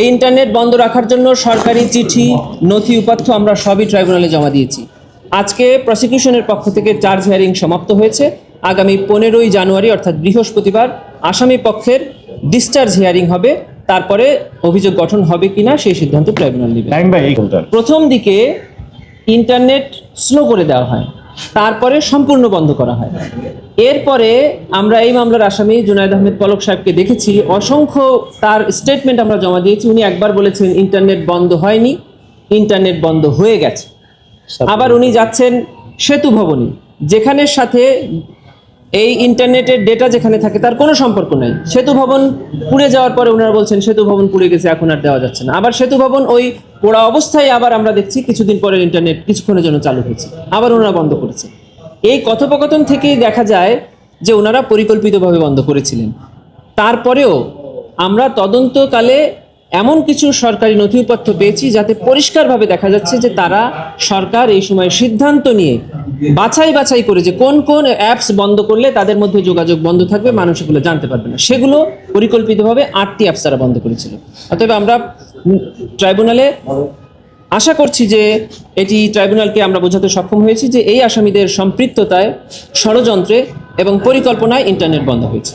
এই ইন্টারনেট বন্ধ রাখার জন্য সরকারি চিঠি নথি উপাত্ত আমরা সবই ট্রাইব্যুনালে জমা দিয়েছি। আজকে প্রসিকিউশনের পক্ষ থেকে চার্জ হিয়ারিং সমাপ্ত হয়েছে। আগামী 15ই জানুয়ারি অর্থাৎ বৃহস্পতিবার আসামি পক্ষের ডিসচার্জ হিয়ারিং হবে। তারপরে অভিযোগ গঠন হবে কিনা সেই সিদ্ধান্ত ট্রাইব্যুনাল নেবে। প্রথম দিকে ইন্টারনেট স্লো করে দেওয়া হয়, তারপরে সম্পূর্ণ বন্ধ করা হয়। এরপরে আমরা এই মামলার আসামি জুনায়েদ আহমেদ পলক সাহেবকে দেখেছি, অসংখ্য তার স্টেটমেন্ট আমরা জমা দিয়েছি। উনি একবার বলেছেন ইন্টারনেট বন্ধ হয়নি, ইন্টারনেট বন্ধ হয়ে গেছে। আবার উনি যাচ্ছেন সেতু ভবনে, যেখানের সাথে এই ইন্টারনেটের ডেটা যেখানে থাকে তার কোনো সম্পর্ক নাই। সেতু ভবন পুড়ে যাওয়ার পরে ওনারা বলছেন সেতু ভবন পুড়ে গেছে, এখন আর দেওয়া যাচ্ছে না। আবার সেতু ভবন ওই পোড়া অবস্থায় আবার আমরা দেখছি কিছুদিন পরে ইন্টারনেট কিছুক্ষণের জন্য চালু হয়েছে, আবার ওনারা বন্ধ করেছে। এই কথোপকথন থেকেই দেখা যায় যে ওনারা পরিকল্পিতভাবে বন্ধ করেছিলেন। তারপরেও আমরা তদন্তকালে এমন কিছু সরকারি নথিপত্র পেয়েছি যাতে পরিষ্কারভাবে দেখা যাচ্ছে যে তারা সরকার এই সময় সিদ্ধান্ত নিয়ে বাছাই করে যে কোন কোন অ্যাপস বন্ধ করলে তাদের মধ্যে যোগাযোগ বন্ধ থাকবে, মানুষ এগুলো জানতে পারবে না, সেগুলো পরিকল্পিতভাবে 8টি অ্যাপস তারা বন্ধ করেছিল। অতএব আমরা ট্রাইব্যুনালে আশা করছি যে এটি ট্রাইব্যুনালকে আমরা বোঝাতে সক্ষম হয়েছি যে এই আসামিদের সম্পৃক্ততায়, ষড়যন্ত্রে এবং পরিকল্পনায় ইন্টারনেট বন্ধ হয়েছে।